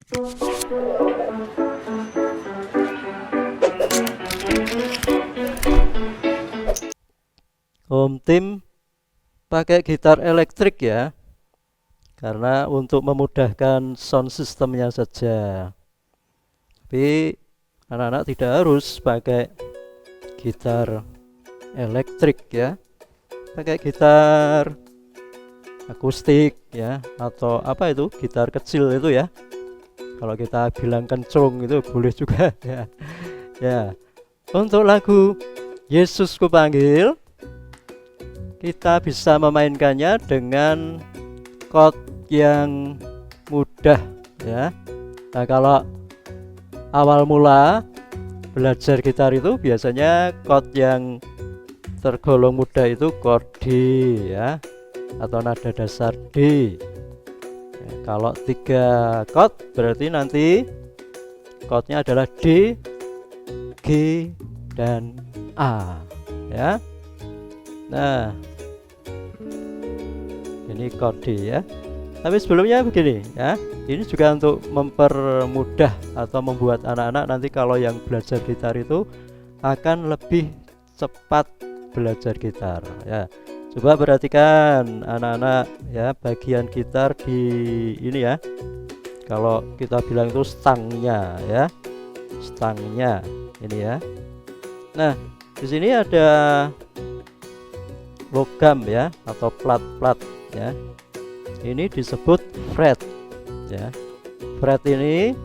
Home Team pakai gitar elektrik ya, karena untuk memudahkan sound systemnya saja. Tapi anak-anak tidak harus pakai gitar elektrik ya, pakai gitar akustik ya, atau apa itu, gitar kecil itu ya. Kalau kita bilang kencung itu boleh juga ya. Ya, untuk lagu Yesus Kupanggil kita bisa memainkannya dengan chord yang mudah ya. Nah, kalau awal mula belajar gitar itu biasanya chord yang tergolong mudah itu chord D ya, atau nada dasar D ya. Kalau 3 chord berarti nanti chordnya adalah D, G, dan A ya. Nah, ini chord D ya. Tapi sebelumnya begini ya, ini juga untuk mempermudah atau membuat anak-anak nanti kalau yang belajar gitar itu akan lebih cepat belajar gitar ya. Coba perhatikan anak-anak ya, bagian gitar di ini ya. Kalau kita bilang itu stangnya ya, stangnya ini ya. Nah, di sini ada logam ya, atau plat-plat ya. Ini disebut fret ya. Fret ini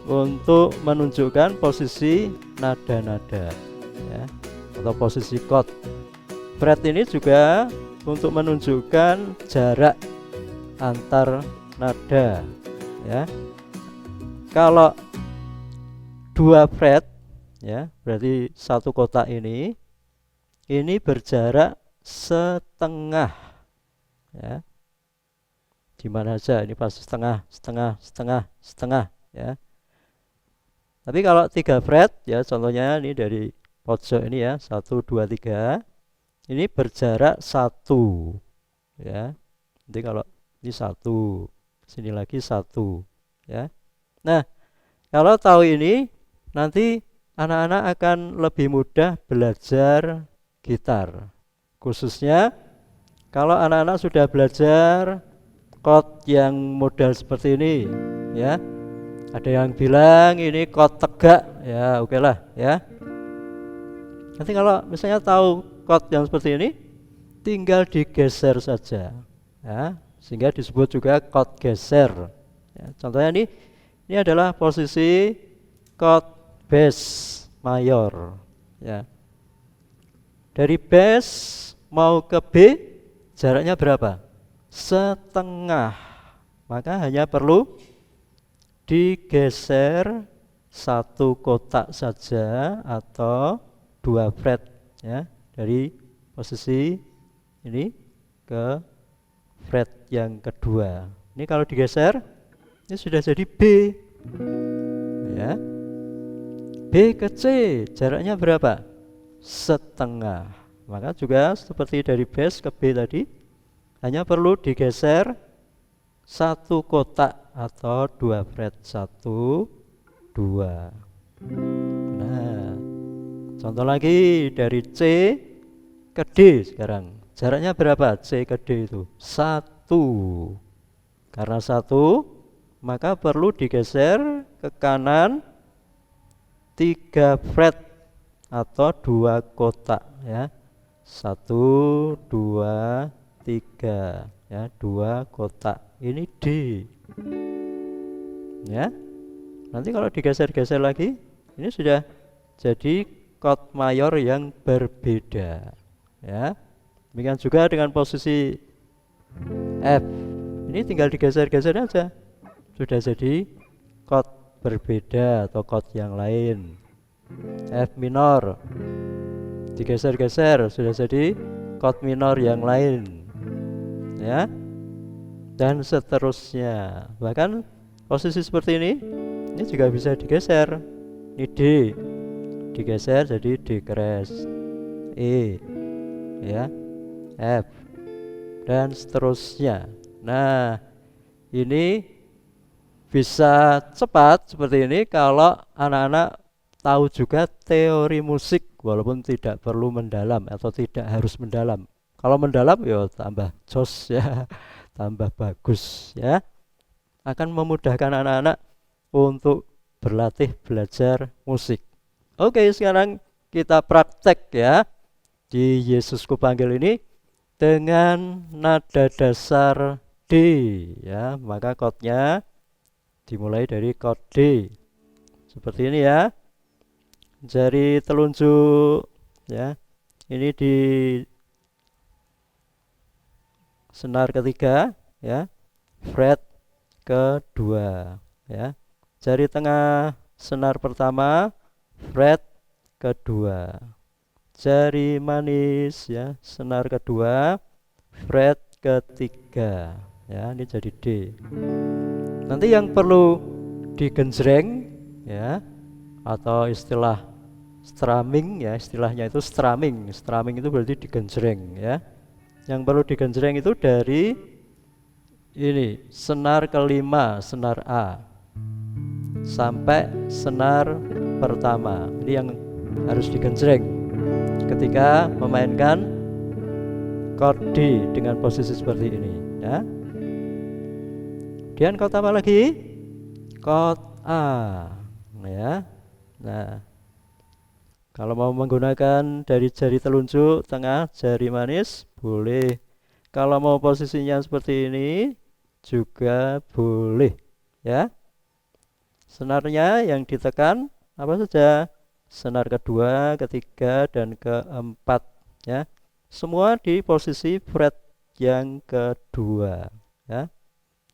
untuk menunjukkan posisi nada-nada ya, atau posisi chord. Fret ini juga untuk menunjukkan jarak antar nada ya. Kalau 2 fret ya, berarti satu kotak ini berjarak setengah ya. Di mana aja ini pas setengah, setengah, setengah, setengah ya. Tapi kalau 3 fret ya, contohnya ini dari pojok ini ya, 1, 2, 3, ini berjarak 1 ya. Nanti kalau ini 1, sini lagi 1 ya. Nah, kalau tahu ini nanti anak-anak akan lebih mudah belajar gitar. Khususnya kalau anak-anak sudah belajar chord yang modal seperti ini ya. Ada yang bilang ini chord tegak ya, oke lah ya. Nanti kalau misalnya tahu chord yang seperti ini, tinggal digeser saja ya, sehingga disebut juga chord geser ya. Contohnya ini adalah posisi chord bass mayor ya. Dari bass mau ke B jaraknya berapa? Setengah. Maka hanya perlu digeser 1 kotak saja atau 2 fret ya, dari posisi ini ke fret yang kedua. Ini kalau digeser ini sudah jadi B ya. B ke C jaraknya berapa? Setengah. Maka juga seperti dari bass ke B tadi, hanya perlu digeser 1 kotak atau 2 fret, 1, 2. Nah, contoh lagi dari C ke D sekarang. Jaraknya berapa C ke D itu? 1. Karena 1, maka perlu digeser ke kanan 3 fret atau 2 kotak ya. 1, 2, 3 ya, 2 kotak. Ini D ya. Nanti kalau digeser-geser lagi, ini sudah jadi chord mayor yang berbeda ya. Demikian juga dengan posisi F. Ini tinggal digeser-geser aja, sudah jadi chord berbeda atau chord yang lain. F minor digeser-geser sudah jadi chord minor yang lain ya, dan seterusnya. Bahkan posisi seperti ini juga bisa digeser. Ini D digeser jadi D crash, E ya, F, dan seterusnya. Nah, ini V bisa cepat seperti ini kalau anak-anak tahu juga teori musik walaupun tidak perlu mendalam atau tidak harus mendalam. Kalau mendalam ya tambah jos ya, tambah bagus ya. Akan memudahkan anak-anak untuk berlatih belajar musik. Oke, sekarang kita praktek ya di Yesus Kupanggil ini dengan nada dasar D ya. Maka chordnya dimulai dari chord D. Seperti ini ya. Jari telunjuk ya. Ini di senar ketiga ya. Fret kedua ya. Jari tengah senar pertama, fret kedua. Jari manis ya, senar kedua, fret ketiga ya. Ini jadi D. Nanti yang perlu digenjreng ya, atau istilah strumming ya, istilahnya itu strumming. Strumming itu berarti digenjreng ya. Yang perlu digenjreng itu dari ini senar kelima, senar A sampai senar pertama. Ini yang harus digenjreng ketika memainkan chord D dengan posisi seperti ini ya. Kemudian chord apa lagi? Chord A ya. Nah, kalau mau menggunakan dari jari telunjuk tengah, jari manis boleh. Kalau mau posisinya seperti ini juga boleh ya. Senarnya yang ditekan apa saja? Senar kedua, ketiga, dan keempat ya. Semua di posisi fret yang kedua ya.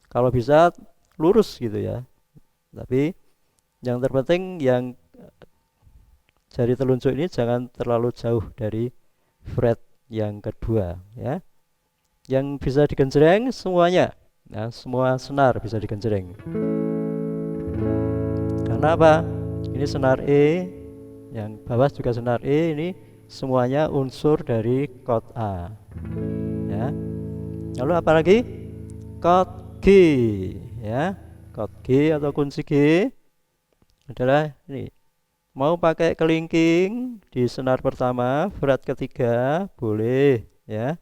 Kalau bisa lurus gitu ya. Tapi yang terpenting yang jari telunjuk ini jangan terlalu jauh dari fret yang kedua ya. Yang bisa digenjreng semuanya. Nah, semua senar bisa digenjreng. Karena apa? Ini senar E, yang bawah juga senar E, ini semuanya unsur dari chord A. Ya. Lalu apa lagi? Chord G, ya. Chord G atau kunci G adalah ini. Mau pakai kelingking di senar pertama, fret ketiga, boleh, ya.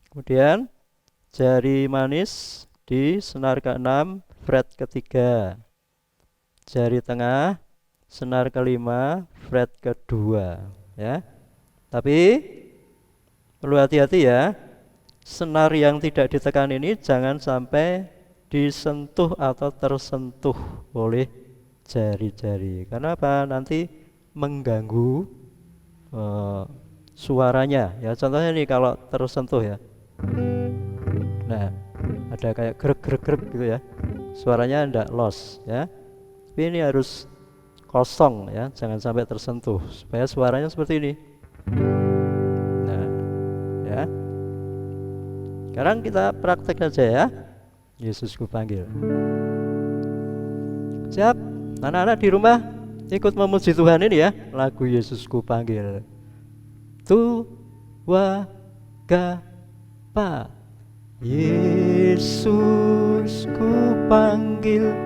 Kemudian jari manis di senar ke-6, fret ketiga. Jari tengah senar kelima, fret kedua ya. Tapi perlu hati-hati ya. Senar yang tidak ditekan ini jangan sampai disentuh atau tersentuh oleh jari-jari. Karena apa? Nanti mengganggu suaranya ya. Contohnya nih kalau tersentuh ya. Nah, ada kayak grek-grek gitu ya. Suaranya enggak loss ya. Tapi ini harus kosong ya, jangan sampai tersentuh supaya suaranya seperti ini. Nah, ya. Sekarang kita praktek saja ya. Yesus Kupanggil. Siap? Anak-anak di rumah ikut memuji Tuhan ini ya. Lagu Yesus Kupanggil. Tu wa ga pa. Yesus Kupanggil,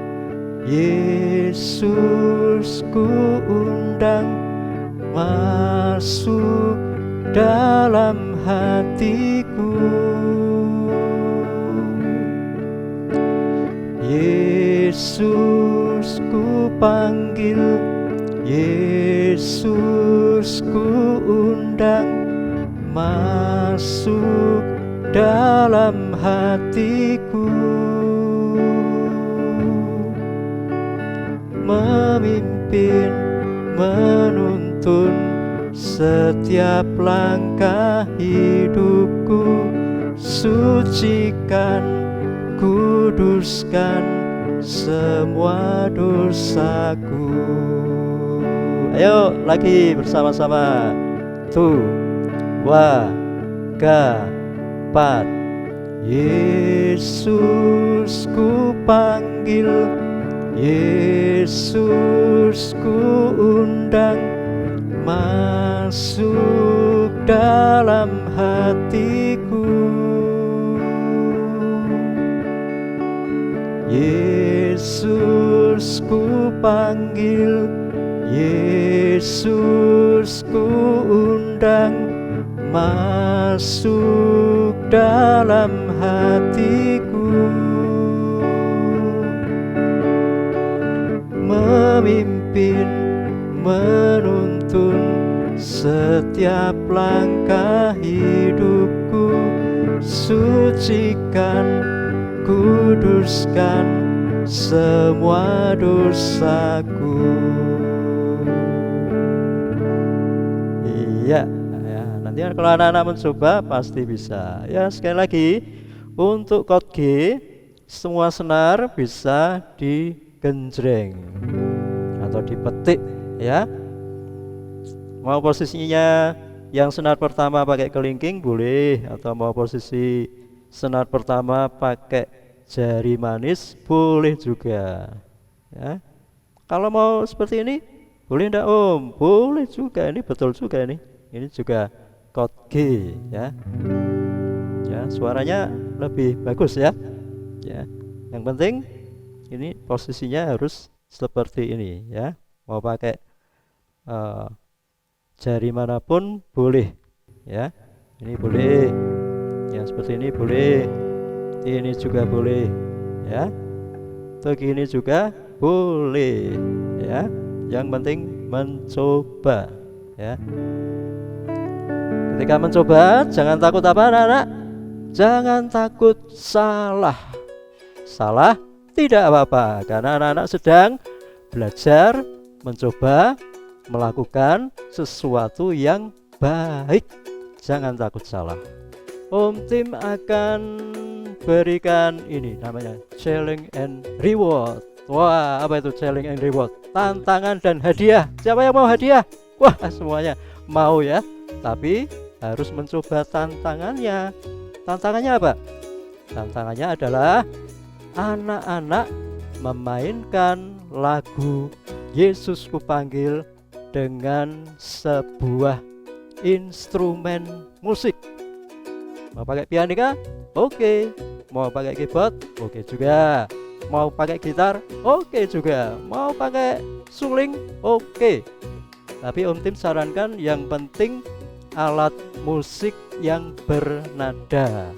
Yesus ku undang masuk dalam hatiku. Yesus ku panggil, Yesus ku undang masuk dalam hatiku. Memimpin, menuntun setiap langkah hidupku. Sucikan, kuduskan semua dosaku. Ayo lagi bersama-sama. Tu, wa, ga, pat. Yesus ku panggil, Yesus ku undang masuk dalam hatiku. panggil, Yesus ku undang, masuk dalam hatiku, memimpin, menuntun setiap langkah hidupku, sucikan, kuduskan semua dosaku. Iya, ya, nanti kalau anak-anak mencoba pasti bisa. Ya, sekali lagi untuk chord G semua senar bisa digenjreng atau dipetik ya. Mau posisinya yang senar pertama pakai kelingking boleh, atau mau posisi senar pertama pakai jari manis boleh juga ya. Kalau mau seperti ini boleh enggak Om? Boleh juga, ini betul juga ini juga chord G ya. Ya, suaranya lebih bagus ya. Ya, yang penting ini posisinya harus seperti ini ya. Mau pakai jari manapun boleh ya. Ini boleh, yang seperti ini boleh, ini juga boleh ya, begini juga boleh ya. Yang penting mencoba ya. Ketika mencoba jangan takut apa anak-anak? Jangan takut salah. Salah tidak apa-apa, karena anak-anak sedang belajar, mencoba melakukan sesuatu yang baik. Jangan takut salah. Om Tim akan berikan ini namanya challenge and reward. Wah, apa itu challenge and reward? Tantangan dan hadiah. Siapa yang mau hadiah? Wah, semuanya mau ya. Tapi harus mencoba tantangannya. Tantangannya apa? Tantangannya adalah anak-anak memainkan lagu Yesus Kupanggil dengan sebuah instrumen musik. Mau pakai pianika? Oke. Mau pakai keyboard? Oke juga. Mau pakai gitar? Oke juga. Mau pakai suling? Oke. Tapi Om Tim sarankan yang penting alat musik yang bernada.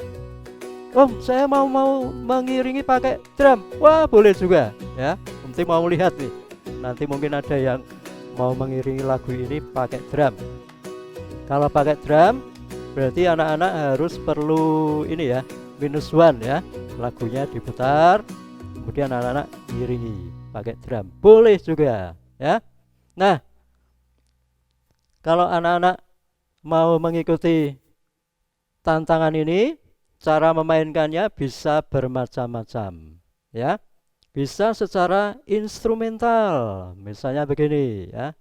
Om, saya mau mengiringi pakai drum. Wah, boleh juga ya. Om Tim mau lihat nih. Nanti mungkin ada yang mau mengiringi lagu ini pakai drum. Kalau pakai drum berarti anak-anak harus perlu ini ya, -1 ya. Lagunya diputar, kemudian anak-anak mengiringi pakai drum. Boleh juga ya. Nah, kalau anak-anak mau mengikuti tantangan ini, cara memainkannya bisa bermacam-macam ya. Bisa secara instrumental, misalnya begini ya.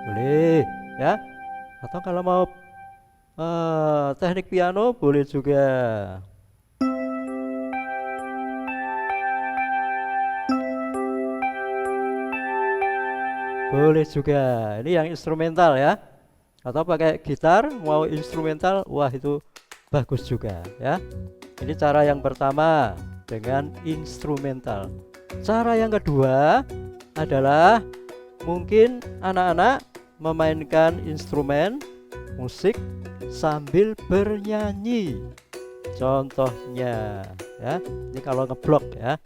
Boleh ya. Atau kalau mau teknik piano boleh juga. Boleh juga. Ini yang instrumental ya. Atau pakai gitar mau instrumental, wah itu bagus juga ya. Ini cara yang pertama dengan instrumental. Cara yang kedua adalah mungkin anak-anak memainkan instrumen musik sambil bernyanyi. Contohnya ya, ini kalau ngeblok ya.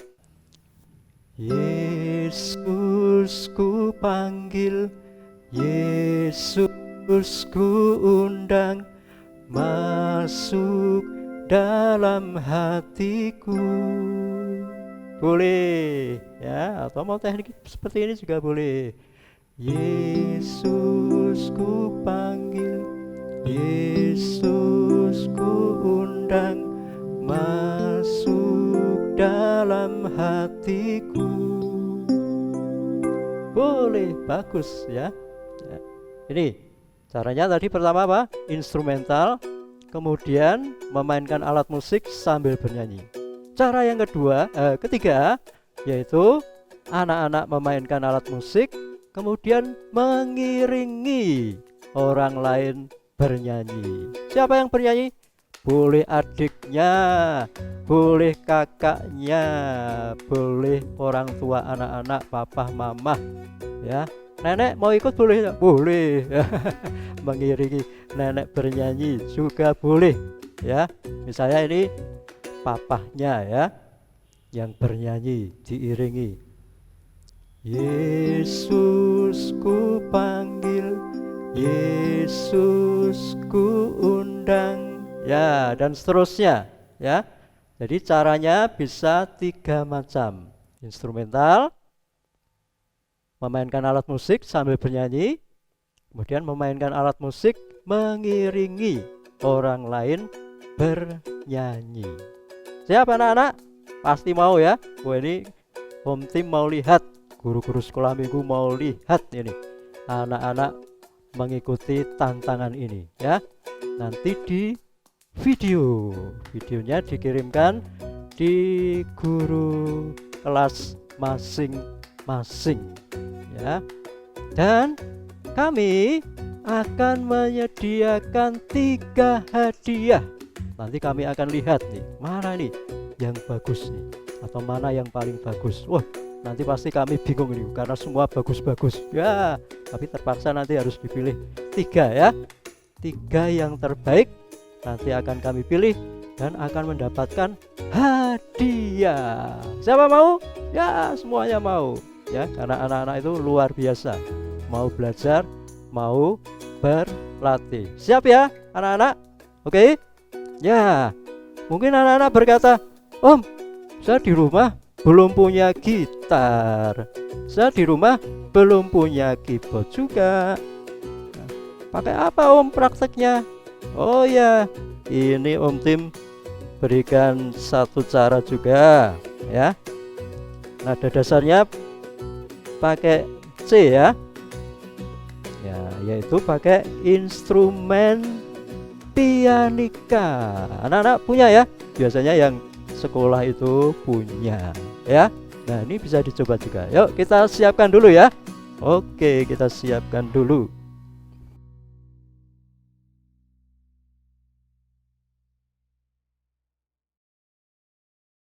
Yesus ku panggil, Yesus ku undang, masuk dalam hatiku. Boleh ya, atau mau teknik seperti ini juga boleh. Yesus ku panggil, Yesus ku undang, masuk dalam hatiku. Boleh, bagus ya. Ini caranya tadi pertama apa? Instrumental, kemudian memainkan alat musik sambil bernyanyi. Cara yang ketiga yaitu anak-anak memainkan alat musik kemudian mengiringi orang lain bernyanyi. Siapa yang bernyanyi? Boleh adiknya, boleh kakaknya, boleh orang tua anak-anak, papa, mama, ya. Nenek mau ikut boleh nggak? Boleh. Mengiringi nenek bernyanyi juga boleh, ya. Misalnya ini papahnya, ya, yang bernyanyi diiringi. Yesus ku panggil, Yesus ku undang, ya, dan seterusnya, ya. Jadi caranya bisa 3 macam. Instrumental, memainkan alat musik sambil bernyanyi, kemudian memainkan alat musik mengiringi orang lain bernyanyi. Siap anak-anak? Pasti mau ya. Wah, ini home team mau lihat, guru-guru sekolah minggu mau lihat ini anak-anak mengikuti tantangan ini, ya. Nanti di videonya dikirimkan di guru kelas masing-masing, ya. Dan kami akan menyediakan 3 hadiah. Nanti kami akan lihat nih, mana nih yang bagus nih, atau mana yang paling bagus. Wah, nanti pasti kami bingung nih, karena semua bagus-bagus, ya. Tapi terpaksa nanti harus dipilih 3, ya. 3 yang terbaik nanti akan kami pilih dan akan mendapatkan hadiah. Siapa mau? Ya, semuanya mau, ya, karena anak-anak itu luar biasa, mau belajar, mau berlatih. Siap ya anak-anak? Oke? Ya, mungkin anak-anak berkata, Om, saya di rumah belum punya gitar, saya di rumah belum punya keyboard juga. Nah, pakai apa Om prakteknya? Oh ya, ini Om Tim berikan satu cara juga, ya. Nada dasarnya pakai C, ya. Ya, yaitu pakai instrumen pianika. Anak-anak punya ya? Biasanya yang sekolah itu punya, ya. Nah, ini bisa dicoba juga. Yuk kita siapkan dulu ya. Oke, kita siapkan dulu.